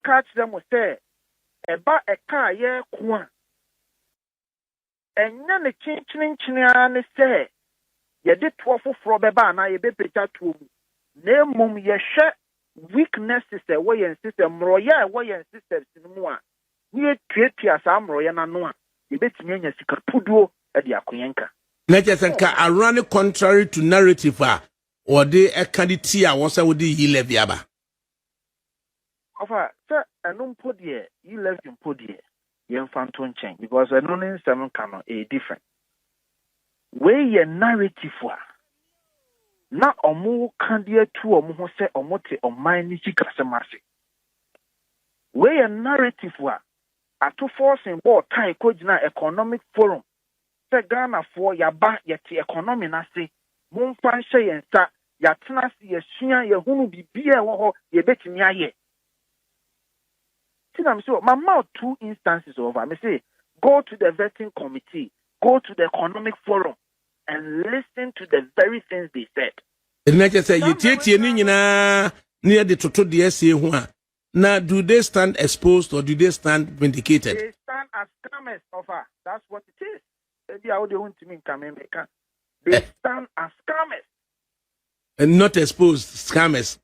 catch them with say eba eka ye kwa enya ne chinchin ne say ye de twofo fro beba na ye be peta tuom na mum ye hwe weaknesses e wo yen system roya e wo yen systems mu a ye tuatua sa amroya na no a ye betimi anya sika puduo e de akoyenka na jesenka arun contrary to narrative or the candidate a was would yi leviaba ofa sir enum podie yi left in podie ye mfanto chen because enun nsem kan a different way ye narrative na omu kandie tu omu ho se omote oman ni chikasemase way ye narrative ato forcing board time kojina economic forum se Ghana for yaba yeti economy na se momfa nhye yensa yatena se yesua yehunu bibia wo ho ye betimi aye tinam so mama 2 instances over me say go to the vetting committee, go to the economic forum and listen to the very things they said. Like say you tie ni nyina near the toto de say ho a now do they stand exposed or do they stand vindicated? They stand as scammers offer. That's what it is. They want to mean they stand as scammers. And not exposed scammers.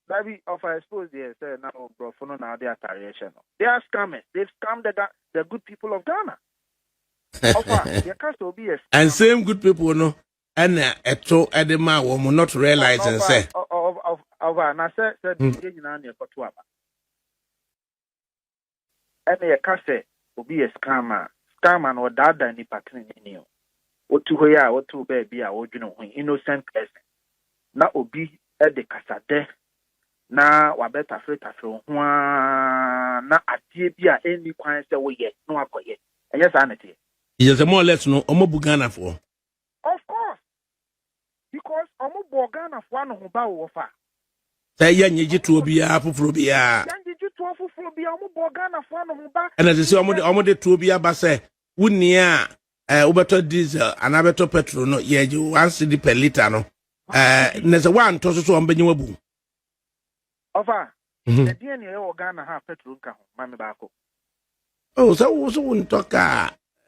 Maybe offer exposed yes now bro for now they are tarriation. They are scammers. They've scammed the good people of Ghana. Offer there can't be a and same good people no and eto edema will not realize and say over na say you na near koto aba. And you can say obi a scammer no dada ni patron ni o. Otu ho ya otu baby a wodwene ho innocent person. Na obi e de kasade na wabeta freta ho na adie bi a eni kwan se wo ye no akoye. Enye sa nete. Yes, more or less no omo Ghana for. Of course. Because omo Ghana for no ho ba wo fa. Say yenye to obi a fufuro bia. Yenye to fufuro bia omo Ghana for no ho ba. And as say omo de to obi aba say wunia ubeto diesel and abeto petrol no ye 1 cedi per liter no. Na say one to so ombenye wabu. Ofa. The DNA e Ghana ha petrol ka ho mame ba ko. Oh, so won talk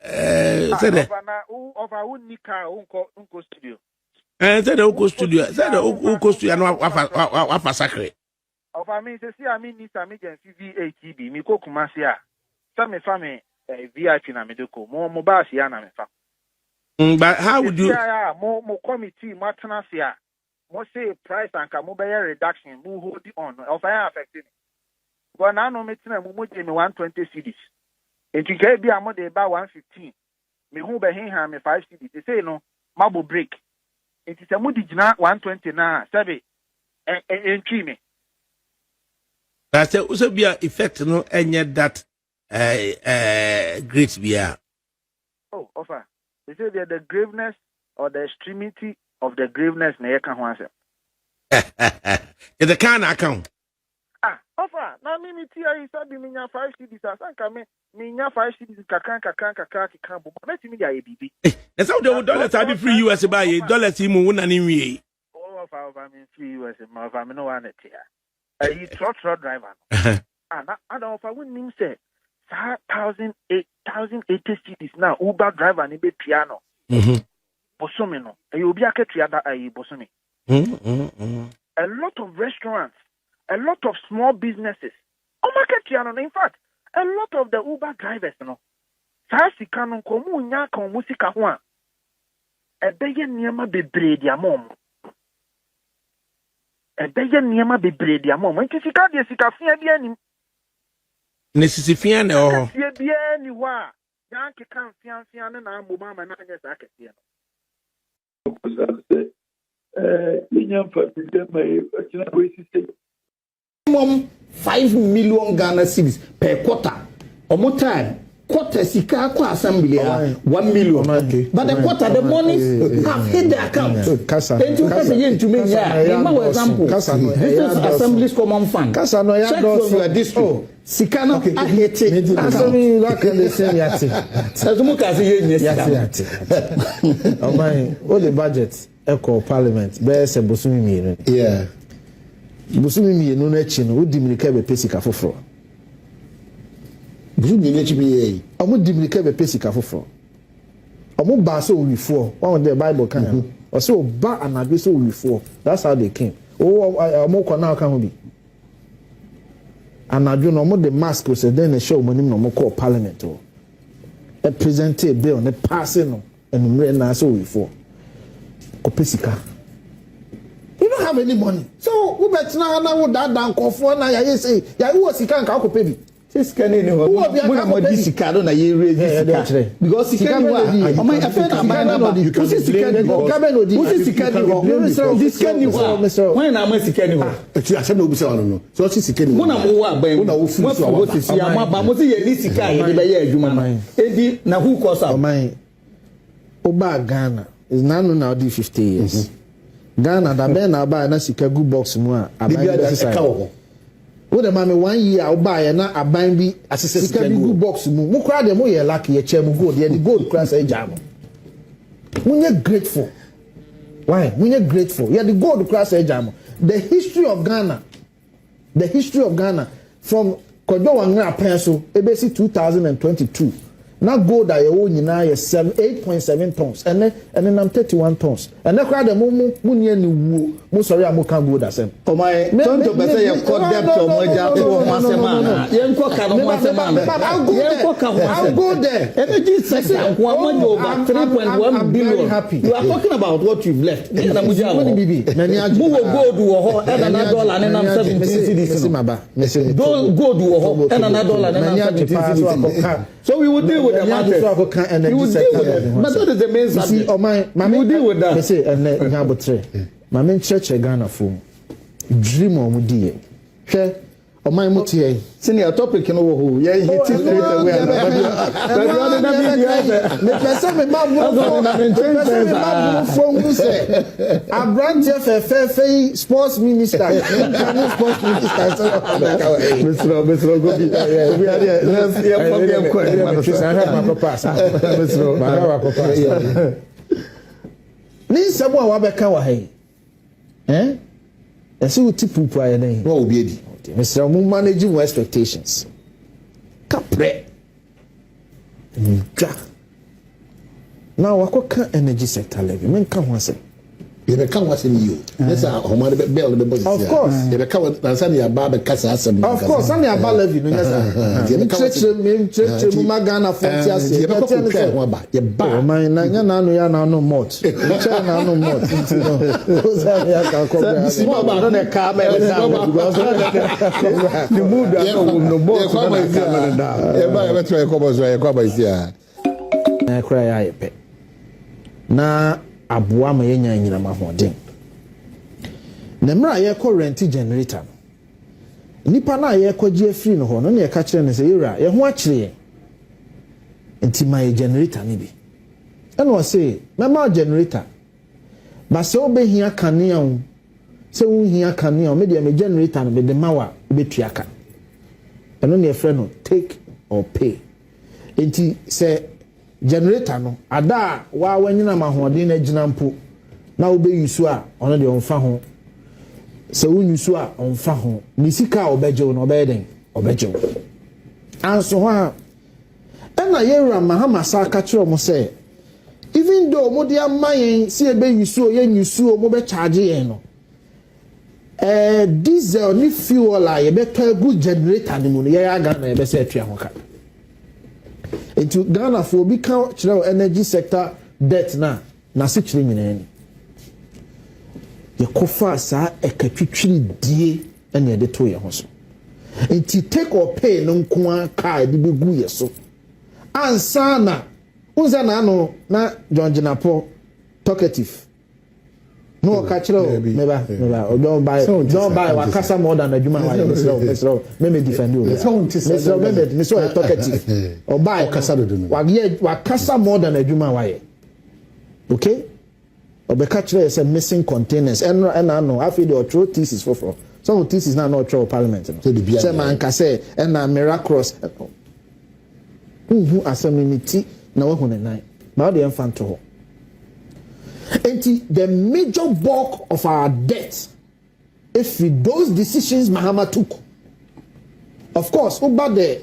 said over unika unko studio. Said the Uko studio. Said the Uko studio no wafa sacre. Over me say I mean this emergency VATB mi ko Kumasi a. Sa me fa me VIP na me deko. Mo ba sia na me fa. But how would you mo committee mo atena sia. Mo say price and ka mo be reduction mo hold on. Over affecting. But now no me tena mo je me 120 cedis. And you get be among the about 115. Me who be him me 5 cedis. They say no, mabo break. It is a moody 120 na 7 and 3 me. That's also be a effect no any that great beer. Oh, offer. They say that the graveness or the extremity of the graveness na yeka ho asem. It's a kind account. Offer. Na me tia you sabi me nya 5 cedis asanka me nya 5 cedis kakaka kikambo. Meti me ya bibi. That's how the dollars are free US buy dollars mu wona ni wie. Oh, offer me free US ma offer me no one tia. You truck driver. Na I don't offer when him say 1,080 cedis now Uber driver ni be piano. Bosomi no. E obi aketua da bosomi. A lot of restaurants, a lot of small businesses. In fact, a lot of the Uber drivers, Sasika no komu nya kan musika ho a. Ebeye niema bebre dia mom. Ebeye niema bebre dia mom. Nti sika dia sika fia dia ni. Nesisi fia na ho. Fia dia ni wa. Yan ke kan fia na na mo mama na anya sa kese no. 5 million Ghana cedis per quarter. Omo time quarter sika kwa assembly 1 million. But the quarter the money have hit the account. And you can say to me for example this is assembly's common fund. Check from your district. Sika no I hate it. Assembly like the same yati. Sazumu ka say yati. Oh my, all the budget echo parliament be se bosumi mi. Yeah. Busumi mi no na chi no odi mirika be pesika foforo bisu ni lechi bi omo dimilike be pesika foforo omo ba so wifo one the bible kan o say oba anabe so wifo that's how they came omo ko na kan ho bi anadwo no omo the mask o say then show omo nim no omo call parliament o e present a bill ne pass no enumre na so wifo ko pesika. You don't have any money. So, who bet now that down for now? You say, yeah, who was he can't call baby? This can anyone. Who have you got this card? Na ye raise this because he can't do. I might affect a man. You can see can go. Who is he can go? This can you go. When am I can go? I said no be no. So she can go. Una mo wa ban. Una wo fu so wa. Si ama ba mo say ye list card ye be ye adwuma no. Edi na who cause am? Man. Oba Ghana is now 50 years. Ghana da be na ba na sika good box mu a aban be sisa wo de ma me 1 year oba ye na aban bi asese sika good box mu kra de mo ye lucky ye che mu gold ye the gold kra say jam munye grateful why munye grateful ye the gold kra say jam the history of Ghana from kojo wanra penso ebesi 2022 na gold a yewo nyina ye 8.7 tons ene nam 31 tons ene kwa de mu nie ni wuo mu sorry am kan gold asem o my don't to say ye call debt o moja ko masema ye nko ka no masema ye nko ka I'll go there energy sector nko amoja over 3.1 billion you are talking about what you've left na muja ho mu wo gold wo ho e na dollar ne nam 17 cedis gold wo ho e na dollar ne nam 17 cedis so we would deal with the matter. You would deal with it. But that is the main subject. See, you would deal with that. I say, and Yabotre, my main church Ghana for dream of Mudi. Share, or my motive. Senior topic in over yeah, he hit straight away. The person with my branch of sports minister. Sports minister. Mr. Gobi, we are there. Ni someone wabeka wa hai. Esi uti pupu aye nei. What will be it? Mr. Mu managing your expectations. Kapre. Now wakoka energy sector levy. Men kan ho asem. You be kan wasem you. Yes, o man be bell be boss. Of course. You be kan answer ya ba be kasa asem. Of course, and ya ba levy no yes. Church mu magana for tiase. You be ko try ho ba. You ba. Man na nya na no ya na no mot. Try na no mot. Oza ya ka ko bra. Si ba ba no ka me because the mood no more. E ba e try ko bozo e ko ba isia. Na kra ya yepe. Na aboa ma yenya nyina mahoden na mra ye ko rent generator nipa na ye ko gie free no ho no na ye ka kire ne se yura ye ho a kire enti ma ye generator ni bi e no say ma generator ba se obehia kanea wo se wo hia kanea wo me de me generator no be de mawa betuaka e no na ye frɛ no take or pay enti se generator no ada wa wanyina mahoden na gina mpo na wo be yusu a ono de onfa ho se wo yusu a onfa ho ni sika obejew no obeden obejew anso ho a na yewra Mahama sa ka kire mo se even though mo de amayen se e be yusu o ye yusu o mo be charge yen no diesel ni fuel a ye be to good generator ni mu no ye aga na ye be se atua ho ka into Ghana for be count chiro energy sector debt na se chire nyina ni ye kofa sa ekatwitwiri die ene ye de to ye ho so enti take or pay no nko aka de begu ye so ansa na unza na no na John Jinapo talkative no ka chiro meba don't buy wakasa more than adwuma wa Mr. me defend you Mr. me so talkative or buy wakasa do no wakasa more than adwuma wa ye okay obeka chiro say missing containers and no afi the throw thesis for some thesis na no throw parliament no say man ka say na miraculous assembly na we hunan ba the infant ho. And the major bulk of our debt, if those decisions Mahama took, of course, over the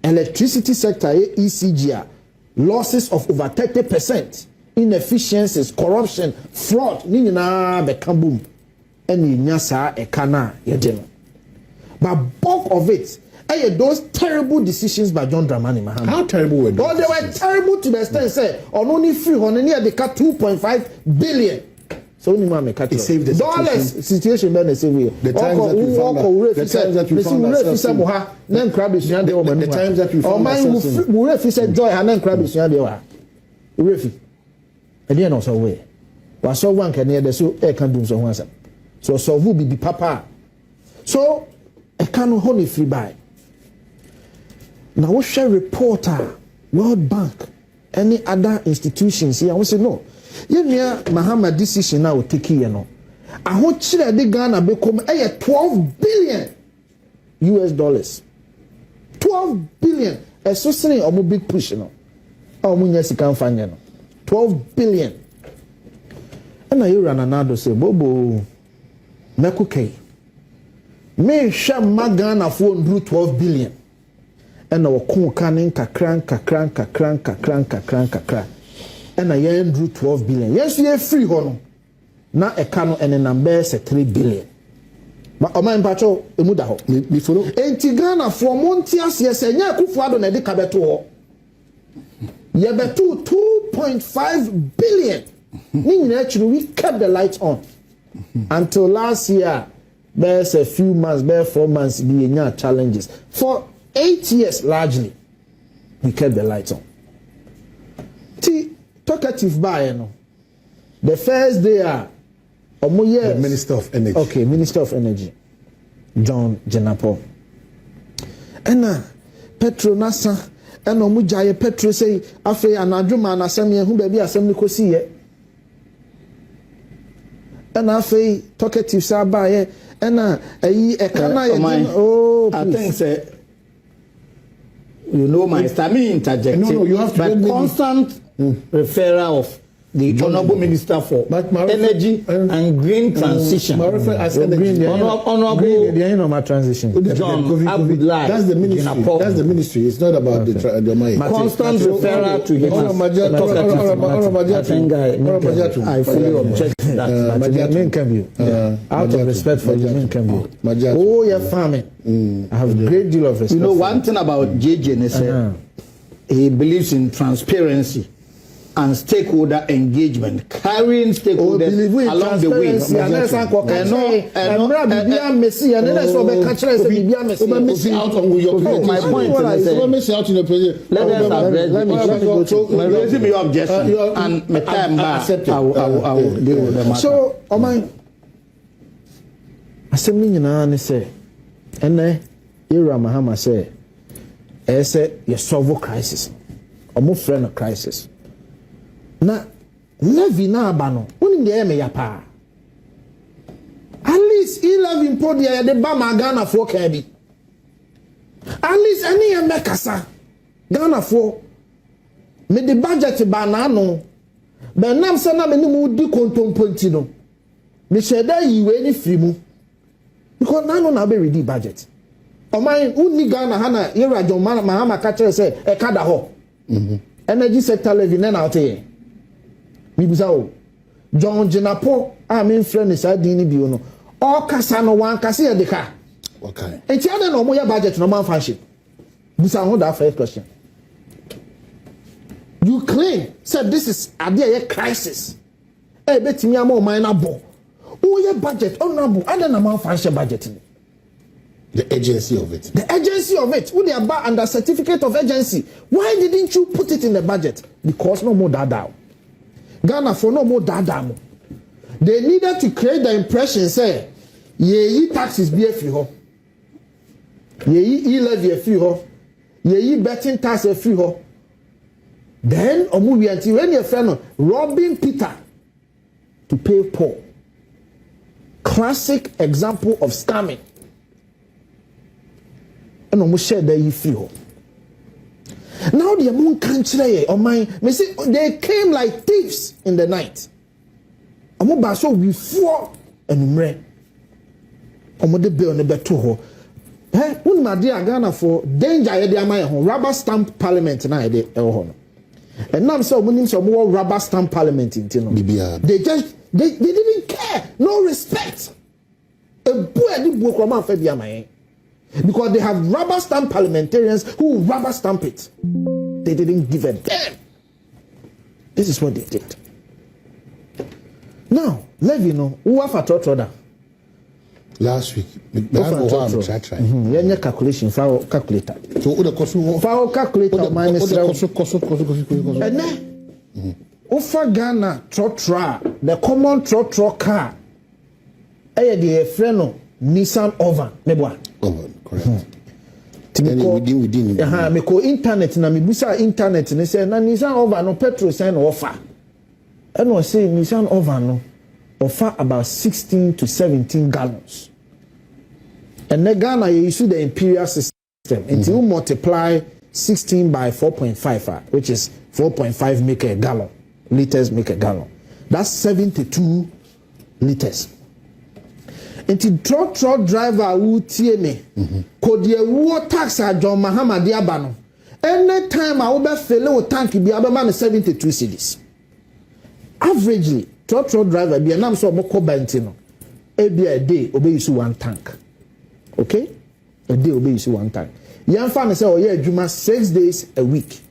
electricity sector ECG losses of over 30%, inefficiencies, corruption, fraud, ni nyina be kambum eni nya saa ekana yede no. But bulk of it those terrible decisions by John Dramani Mahama. How terrible were they? Oh, they were terrible to the extent say on only free on near they cut 2.5 billion. So only man make it saved the dollars situation then they say we the times that we found ourselves the times that we found ourselves we refi say joy and then crab is there wa refi and then also way was so one can hear so e can do so once so who be papa so e can honey free buy now we share reporter World Bank any other institutions here we say no Yenya Mahama decision now take here no. I hope chile de Ghana become 12 billion US dollars. 12 billion. So saying a big push no. Munya sika mfanya no. 12 billion. And I run another say bobo mekukei. Me sha magana phone drew 12 billion. And our kun kanin kakran. And I drew 12 billion. Yes, we are free hono. Na ekano and number say 3 billion. But o man pacho emuda ho. Me follow. Enti Ghana from Montias yes enya Kufuado na de kabeto ho. Ye beto 2.5 billion. Actually we kept the lights on. Until last year, there's a few months, there 4 months be challenges. For 8 years largely, we kept the lights on. Talkative by no. The first day the Minister of Energy. Okay, Minister of Energy. John Jenapo. And Petro Nasa and Omujaye Petro say afe anadwuma na asem ye hu ba bi asem ni kosi ye. And afe talkative sa ba ye and ayi ekana ye oh I think say you know my stamina interject. No, you have to but constant referral of the Honorable Minister for Energy and Green Transition. Honorable transition. John, I would like. That's the ministry. That's the ministry. It's not about the money. Constant referral to him. I fully object to that. Out of respect for the main can oh, you're farming. I have a great deal of respect. You know, one thing about JJ, he believes in transparency and stakeholder engagement, carrying stakeholders along the way. My point is, let us address raising your objection and my time I will deal with the matter. So, assembly in say, and Ira Mahama say, I say, you solve a crisis, or more friend of crisis. Na levy na abano woni de me ya pa at least 11 podia de ba ma Ghana for ka bi at least any e mekasa Ghana for me the budget ba na no be nam se na me ni mu di kontomponti no me sheda yi we ni free mu because na no na be ready budget o man uni Ghana ha na Ira John Mahama ka kire say e kada ho energy sector levy na out here Mibusao John Jenapo amen friend is adini bi no all kasa no wan kasa ye de ka okay enti ade no moya budget no man fanship busa ho that first question you claim said this is a crisis e betimi am o man na bo wo ye budget honorable ade na man fanship budget the agency of it who they are under certificate of agency why didn't you put it in the budget because no more dada Ghana for no more dada. They needed to create the impression say ye taxes be free ho. Ye levy a free ho. Ye betting tax a free ho. Then omu until when your friend robbing Peter to pay Paul. Classic example of scamming. And omu share that ye free ho. Now the moon country on my say they came like thieves in the night. Amoba so before and mre. Omo de be on the beto ho. When my dear Ghana for danger, rubber stamp parliament na and now so when some more rubber stamp parliament in they didn't care, no respect. A boy because they have rubber stamp parliamentarians who rubber stamp it. They didn't give a damn. This is what they did. Now, let you know who have a trotro last week. Calculation file calculator. So file calculator minus and then Ofa Ghana trotra, the common trotro car. The freno Nissan Ovan. Ovan, correct. Within. Me ko internet na me busa internet ne say na Nissan Ovan no petrol say no offer. And we say Nissan Ovan no offer about 16 to 17 gallons. And the Ghana you use the imperial system. Until you multiply 16 by 4.5, which is 4.5 make a gallon. Liters make a gallon. That's 72 liters. Nti truck driver who tie me could ye wo tax a John Mahama dia ba no any time I will be fill tank bi abema 72 cedis averagely truck driver bi na so moko banti no e bi a day obe use one tank, okay, a day obe use one tank yan fa no say o ye adwuma 6 days a week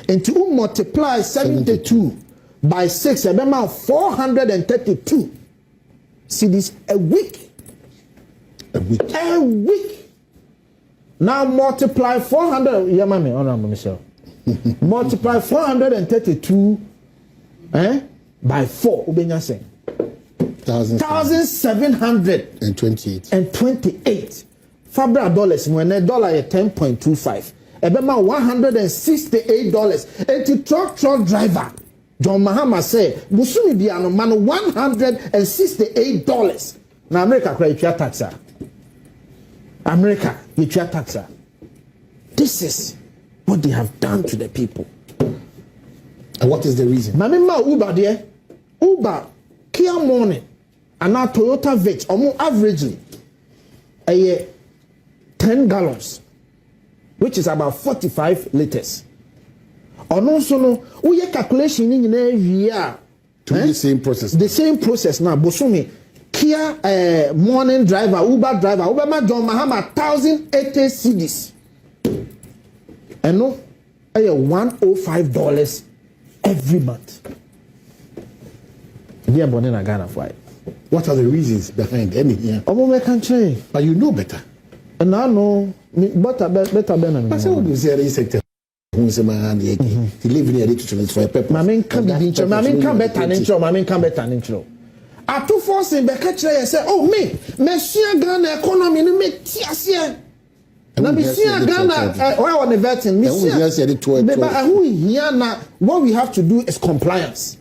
and to multiply 72 by 6 abema 432 cedis a week. A week. Now multiply 400. Yeah, mommy, honorable Michelle. Multiply 432 by 4. Ubenya saying 1,728. Fabra dollars when a dollar is 10.25. Ebema $168. And the truck driver John Mahama say Busumi biano man $168. Now America credit taxa. America, you taxa. This is what they have done to the people. And what is the reason? Mamima Uber there, Uber, Kia Morning, and now Toyota Vech, almost averagely a year 10 gallons, which is about 45 liters. Or no, so no, we calculation in every year. The same process. The same process now, Bosumi. Kia morning driver, Uber driver, Obama John Mahama 1,080 cedis. And no, $105 every month. Dear Bonina Ghana for what are the reasons behind any here? Country. But you know better. And I know better than I said, we say sector. Who's a man? He live in a literature for a purpose. Mammy can better than intro. Mammy can better than intro. I too force in Becca say, oh, me, Monsieur Ghana economy, no make Tiasia. Now, Monsieur Ghana, why on the vetting? Monsieur, who here now? What we have to do is compliance.